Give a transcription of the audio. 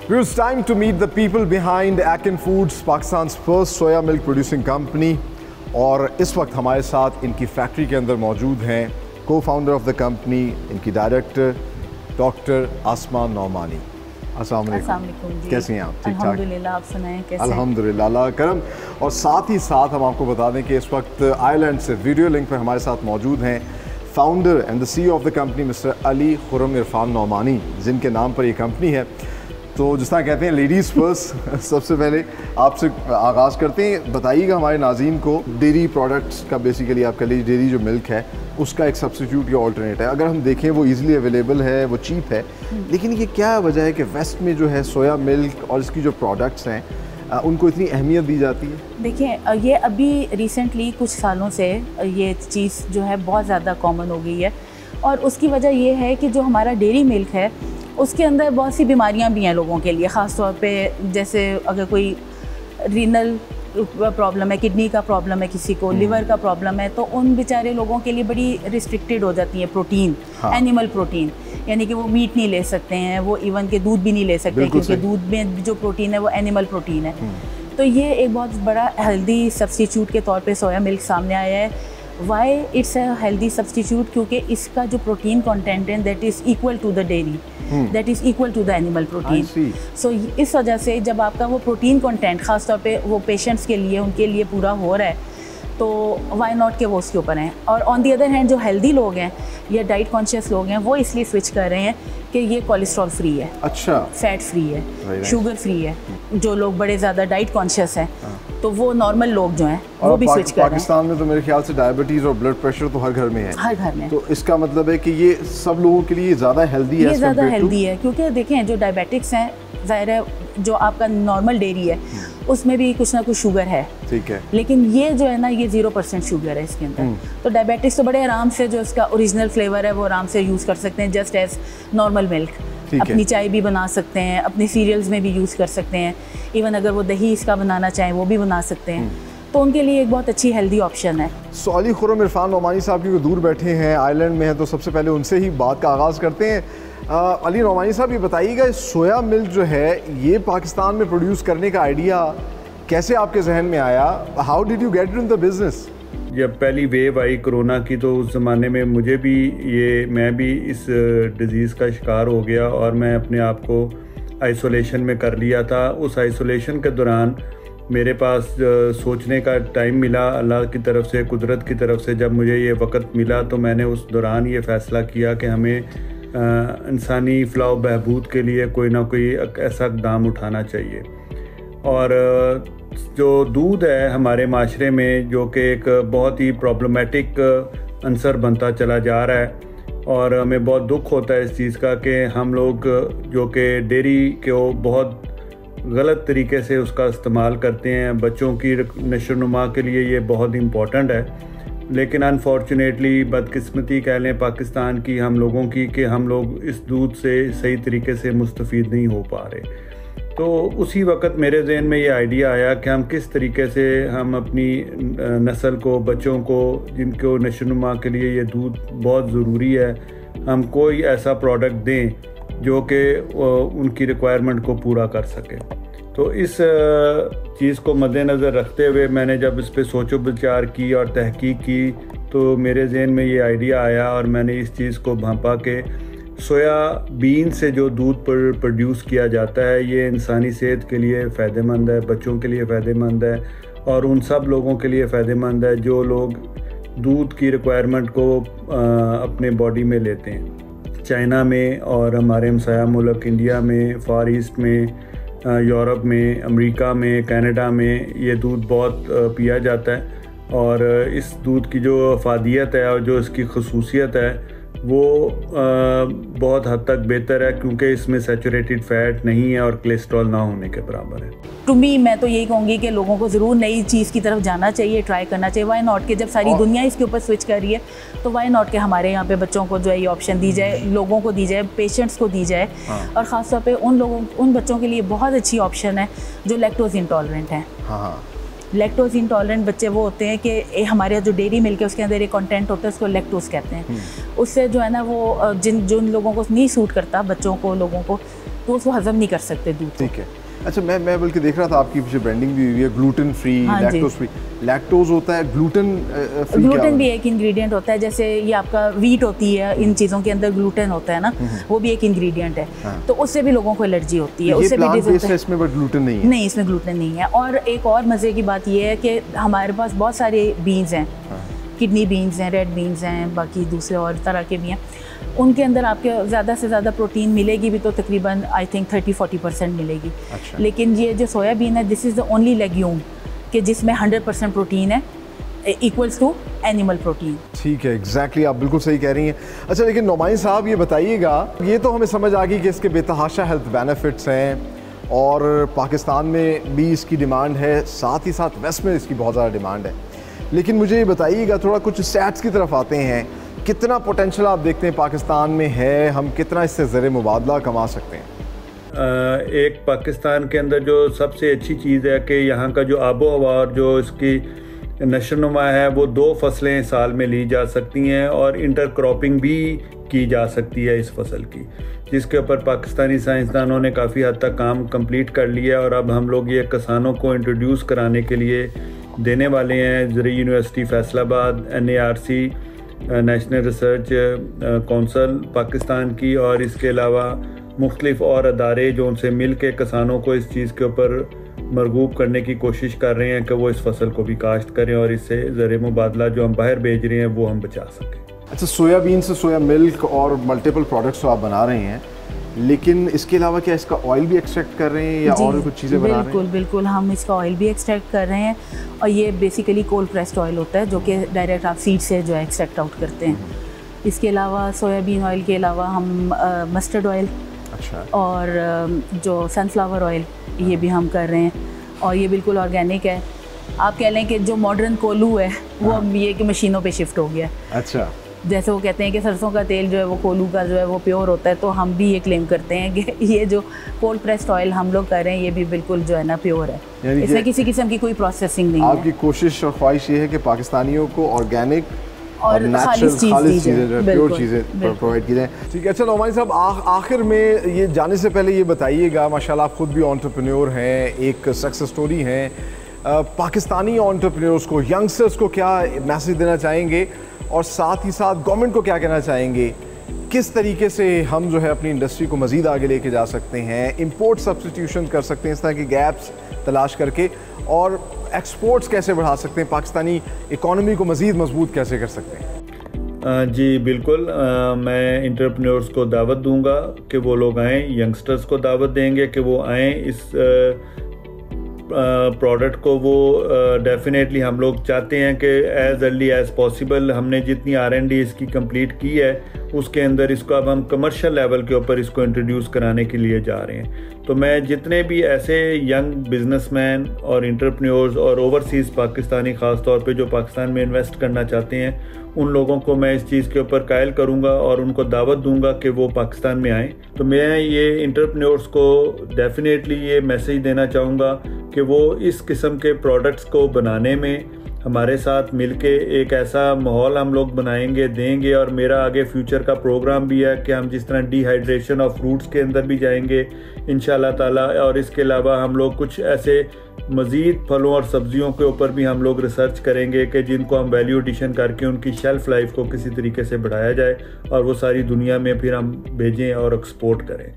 It's time to meet the people behind Akin Foods, Pakistan's first soya milk producing company. और इस वक्त हमारे साथ इनकी फैक्ट्री के अंदर मौजूद हैं को फाउंडर ऑफ द कंपनी, इनकी डायरेक्टर डॉक्टर आसमा नौमानी। अस्सलाम वालेकुम, कैसे हैं आप? ठीक ठाक, अल्हम्दुलिल्लाह। आप सुनाएं कैसे? अल्हम्दुलिल्लाह, अल्लाह करम। और साथ ही साथ हम आपको बता दें कि इस वक्त आयरलैंड से वीडियो लिंक पर हमारे साथ मौजूद हैं founder and the CEO of the company mister Ali Khurram Irfan Nomani, जिनके नाम पर ये कंपनी है। तो जिस तरह कहते हैं लेडीज़ फर्स्ट, सबसे पहले आपसे आगाज़ करते हैं। बताइएगा हमारे नाज़रीन को डेयरी प्रोडक्ट्स का, बेसिकली आपका डेयरी जो मिल्क है उसका एक सब्स्टिट्यूट या ऑल्टरनेट है। अगर हम देखें वो इजीली अवेलेबल है, वो चीप है, लेकिन ये क्या वजह है कि वेस्ट में जो है सोया मिल्क और इसकी जो प्रोडक्ट्स हैं उनको इतनी अहमियत दी जाती है? देखिए, ये अभी रिसेंटली कुछ सालों से ये चीज़ जो है बहुत ज़्यादा कॉमन हो गई है, और उसकी वजह ये है कि जो हमारा डेयरी मिल्क है उसके अंदर बहुत सी बीमारियां भी हैं लोगों के लिए। ख़ास तौर पे जैसे अगर कोई रीनल प्रॉब्लम है, किडनी का प्रॉब्लम है, किसी को लिवर का प्रॉब्लम है, तो उन बेचारे लोगों के लिए बड़ी रिस्ट्रिक्टेड हो जाती है प्रोटीन, एनिमल प्रोटीन, यानी कि वो मीट नहीं ले सकते हैं, वो इवन के दूध भी नहीं ले सकते क्योंकि दूध में जो प्रोटीन है वो एनिमल प्रोटीन है। तो ये एक बहुत बड़ा हेल्दी सब्स्टिट्यूट के तौर पे सोया मिल्क सामने आया है। Why it's a healthy substitute? क्योंकि इसका जो प्रोटीन कंटेंट है that is equal to the dairy, that is equal to the animal protein. So इस वजह से जब आपका वो प्रोटीन कंटेंट ख़ास तौर पे वो पेशेंट्स के लिए, उनके लिए पूरा हो रहा है, तो वाई नॉट के वो उसके ऊपर हैं। और ऑन दी अदर हैंड जो हेल्दी लोग हैं या डाइट कॉन्शियस लोग हैं वो इसलिए स्विच कर रहे हैं कि ये कोलेस्ट्रॉल फ्री है, अच्छा, फैट फ्री है, शुगर फ्री है। जो लोग बड़े ज़्यादा डाइट कॉन्शियस हैं तो वो नॉर्मल लोग जो हैं वो भी स्विच कर रहे हैं। पाकिस्तान में तो मेरे ख्याल से डायबिटीज़ और ब्लड प्रेशर तो हर घर में है, हर घर में। तो इसका मतलब है कि ये सब लोगों के लिए ज़्यादा हेल्दी है। ये ज़्यादा हेल्दी है क्योंकि देखें जो डायबिटिक्स हैं, ज़ाहिर है जो आपका नॉर्मल डेयरी है उसमें भी कुछ ना कुछ शुगर है, ठीक है, लेकिन ये जो है ना ये 0% शुगर है इसके अंदर। तो डायबिटिक्स तो बड़े आराम से जो इसका ओरिजिनल फ्लेवर है वो आराम से यूज़ कर सकते हैं, जस्ट एज नॉर्मल मिल्क। अपनी चाय भी बना सकते हैं, अपनी सीरियल्स में भी यूज़ कर सकते हैं, इवन अगर वो दही इसका बनाना चाहें वो भी बना सकते हैं। तो उनके लिए एक बहुत अच्छी हेल्दी ऑप्शन है। सो अली खुर्रम इरफान नौमानी साहब क्योंकि दूर बैठे हैं, आयरलैंड में हैं, तो सबसे पहले उनसे ही बात का आगाज़ करते हैं। अली नौमानी साहब, ये बताइएगा सोया मिल्क जो है ये पाकिस्तान में प्रोड्यूस करने का आइडिया कैसे आपके जहन में आया? How did you get in the business? जब पहली वेव आई कोरोना की तो उस ज़माने में मैं भी इस डिज़ीज़ का शिकार हो गया और मैं अपने आप को आइसोलेशन में कर लिया था। उस आइसोलेशन के दौरान मेरे पास सोचने का टाइम मिला अल्लाह की तरफ से, कुदरत की तरफ से। जब मुझे ये वक़्त मिला तो मैंने उस दौरान ये फ़ैसला किया कि हमें इंसानी फ़लाह बहबूद के लिए कोई ना कोई ऐसा इक़दाम उठाना चाहिए। और जो दूध है हमारे माशरे में, जो कि एक बहुत ही प्रॉब्लमेटिक अंसर बनता चला जा रहा है, और हमें बहुत दुख होता है इस चीज़ का कि हम लोग जो कि डेयरी को बहुत गलत तरीके से उसका इस्तेमाल करते हैं। बच्चों की नशोनुमा के लिए ये बहुत इम्पोर्टेंट है, लेकिन अनफॉर्चुनेटली बदकिस्मती कह लें पाकिस्तान की, हम लोगों की, कि हम लोग इस दूध से सही तरीके से मुस्तफ़ीद नहीं हो पा रहे। तो उसी वक्त मेरे जहन में ये आइडिया आया कि हम किस तरीके से हम अपनी नस्ल को, बच्चों को जिनको नशोनुमा के लिए ये दूध बहुत ज़रूरी है, हम कोई ऐसा प्रोडक्ट दें जो कि उनकी रिक्वायरमेंट को पूरा कर सके। तो इस चीज़ को मद्देनज़र रखते हुए मैंने जब इस पर सोचो विचार की और तहकीक की तो मेरे जहन में ये आइडिया आया और मैंने इस चीज़ को भांपा के सोया बीन से जो दूध प्रोड्यूस किया जाता है ये इंसानी सेहत के लिए फ़ायदेमंद है, बच्चों के लिए फ़ायदेमंद है, और उन सब लोगों के लिए फ़ायदेमंद है जो लोग दूध की रिक्वायरमेंट को अपने बॉडी में लेते हैं। चाइना में और हमारे हमसाया मुल्क इंडिया में, फार ईस्ट में, यूरोप में, अमेरिका में, कनाडा में ये दूध बहुत पिया जाता है। और इस दूध की जो अफादियत है और जो इसकी खसूसियत है वो बहुत हद तक बेहतर है क्योंकि इसमें सैचुरेटेड फैट नहीं है और कोलेस्ट्रॉल ना होने के बराबर है। टू मी मैं तो यही कहूँगी कि लोगों को ज़रूर नई चीज़ की तरफ जाना चाहिए, ट्राई करना चाहिए। वाई नॉट के जब सारी दुनिया इसके ऊपर स्विच कर रही है तो वाई नॉट के हमारे यहाँ पे बच्चों को जो है ये ऑप्शन दी जाए, लोगों को दी जाए, पेशेंट्स को दी जाए। और ख़ास तौर पे उन बच्चों के लिए बहुत अच्छी ऑप्शन है जो लैक्टोज इंटॉलरेंट हैं। लैक्टोज इंटॉलरेंट बच्चे वो होते हैं कि हमारे जो डेयरी मिल्क है उसके अंदर एक कंटेंट होता है, उसको लैक्टोज कहते हैं। उससे जो है ना वो जिन लोगों को नहीं सूट करता, बच्चों को, लोगों को, तो उसको हजम नहीं कर सकते दूध को। ठीक है। अच्छा, मैं बल्कि देख रहा था आपकी पीछे ब्रांडिंग भी हुई है, ग्लूटेन फ्री, हाँ लैक्टोज फ्री। लैक्टोज होता है, ग्लूटेन फ्री ग्लूटेन भी एक इंग्रेडिएंट होता है, जैसे ये आपका वीट होती है, इन चीज़ों के अंदर ग्लूटेन होता है ना, वो भी एक इंग्रेडिएंट है। हाँ। तो उससे भी लोगों को एलर्जी होती है, ये उससे भी प्लांट डिजीज बेस्ड है इसमें, बट ग्लूटेन नहीं है। नहीं, इसमें ग्लूटेन नहीं है। और एक और मज़े की बात ये है कि हमारे पास बहुत सारे बीन्स हैं, किडनी बीन्स हैं, रेड बीन्स हैं, बाकी दूसरे और तरह के भी हैं। उनके अंदर आपके ज़्यादा से ज़्यादा प्रोटीन मिलेगी भी तो तकरीबन आई थिंक 30-40% मिलेगी। अच्छा। लेकिन ये जो सोयाबीन है, this is the only legume कि जिसमें 100% प्रोटीन है, इक्वल्स टू एनिमल प्रोटीन। ठीक है, एग्जैक्टली, आप बिल्कुल सही कह रही हैं। अच्छा, लेकिन नोमाइन साहब ये बताइएगा, ये तो हमें समझ आ गई कि इसके बेतहाशा हेल्थ बेनिफिट्स हैं और पाकिस्तान में भी इसकी डिमांड है, साथ ही साथ वेस्ट में इसकी बहुत ज़्यादा डिमांड है। लेकिन मुझे ये बताइएगा, थोड़ा कुछ स्टैट्स की तरफ आते हैं, कितना पोटेंशियल आप देखते हैं पाकिस्तान में है, हम कितना इससे ज़र मुबादला कमा सकते हैं? एक पाकिस्तान के अंदर जो सबसे अच्छी चीज़ है कि यहाँ का जो आबो हवा और जो इसकी नशोनुमा है, वो 2 फसलें साल में ली जा सकती हैं और इंटरक्रॉपिंग भी की जा सकती है इस फसल की, जिसके ऊपर पाकिस्तानी साइंसदानों ने काफ़ी हद तक काम कंप्लीट कर लिया और अब हम लोग ये किसानों को इंट्रोड्यूस कराने के लिए देने वाले हैं। ज़रूरी university Faisalabad, NARC, national research council Pakistan की, और इसके अलावा मुख्तलिफ और अदारे जो उनसे मिल के किसानों को इस चीज़ के ऊपर मरगूब करने की कोशिश कर रहे हैं कि वो इस फसल को भी काश्त करें और इससे ज़र मुबादला जो हम बाहर भेज रहे हैं वो हम बचा सकें। अच्छा, सोयाबीन से सोया मिल्क और मल्टीपल प्रोडक्ट्स तो आप बना रहे हैं, लेकिन इसके अलावा क्या इसका ऑयल भी एक्सट्रैक्ट कर रहे हैं या और कुछ चीज़ें बना रहे हैं? बिल्कुल बिल्कुल, हम इसका ऑयल भी एक्सट्रैक्ट कर रहे हैं और ये बेसिकली कोल्ड प्रेस्ड ऑयल होता है जो कि डायरेक्ट आप सीड से जो है एक्सट्रैक्ट आउट करते हैं। इसके अलावा सोयाबीन ऑयल के अलावा हम मस्टर्ड ऑयल, अच्छा, और जो सनफ्लावर ऑयल, ये भी हम कर रहे हैं और ये बिल्कुल ऑर्गेनिक है। आप कह लें कि जो मॉडर्न कोलू है वो अब ये कि मशीनों पे शिफ्ट हो गया। अच्छा, जैसे वो कहते हैं कि सरसों का तेल जो है वो कोलू का जो है वो प्योर होता है, तो हम भी ये क्लेम करते हैं कि ये जो कोल्ड प्रेस्ड ऑयल हम लोग कर रहे हैं ये भी बिल्कुल जो है ना प्योर है, इसमें किसी किस्म की कोई प्रोसेसिंग नहीं है। आपकी कोशिश और ख्वाहिश ये है कि पाकिस्तानियों को ऑर्गेनिक और खालिस चीज़ें जो प्योर चीज़ें प्रोवाइड की जाएँ। ठीक है। अच्छा नोमाइन साहब, आखिर में ये जाने से पहले ये बताइएगा, माशाल्लाह आप खुद भी एंटरप्रेन्योर हैं, एक सक्सेस स्टोरी हैं, पाकिस्तानी एंटरप्रेन्योर्स को, यंगस्टर्स को क्या मैसेज देना चाहेंगे और साथ ही साथ गवर्नमेंट को क्या कहना चाहेंगे, किस तरीके से हम जो है अपनी इंडस्ट्री को मज़ीद आगे लेके जा सकते हैं, इंपोर्ट सब्स्टिट्यूशन कर सकते हैं इस तरह की गैप्स तलाश करके, और एक्सपोर्ट्स कैसे बढ़ा सकते हैं, पाकिस्तानी इकॉनमी को मज़ीद मजबूत कैसे कर सकते हैं? जी बिल्कुल, मैं इंटरप्रेन्योर्स को दावत दूंगा कि वो लोग आएँ, यंगस्टर्स को दावत देंगे कि वो आएँ, इस प्रोडक्ट को वो डेफिनेटली हम लोग चाहते हैं कि एज़ अर्ली एज़ पॉसिबल, हमने जितनी R&D इसकी कंप्लीट की है उसके अंदर इसको अब हम कमर्शियल लेवल के ऊपर इसको इंट्रोड्यूस कराने के लिए जा रहे हैं। तो मैं जितने भी ऐसे यंग बिजनेसमैन और इंटरप्रेन्योर्स और ओवरसीज़ पाकिस्तानी ख़ास तौर पे जो पाकिस्तान में इन्वेस्ट करना चाहते हैं, उन लोगों को मैं इस चीज़ के ऊपर कायल करूंगा और उनको दावत दूंगा कि वो पाकिस्तान में आएँ। तो मैं ये इंटरप्रेन्योर्स को डेफिनेटली ये मैसेज देना चाहूँगा कि वो इस किस्म के प्रोडक्ट्स को बनाने में हमारे साथ मिलके एक ऐसा माहौल हम लोग बनाएंगे, देंगे, और मेरा आगे फ्यूचर का प्रोग्राम भी है कि हम जिस तरह डिहाइड्रेशन ऑफ फ्रूट्स के अंदर भी जाएंगे इंशाल्लाह ताला, और इसके अलावा हम लोग कुछ ऐसे मज़ीद फलों और सब्जियों के ऊपर भी हम लोग रिसर्च करेंगे कि जिनको हम वैल्यू एडिशन करके उनकी शेल्फ़ लाइफ को किसी तरीके से बढ़ाया जाए और वो सारी दुनिया में फिर हम भेजें और एक्सपोर्ट करें।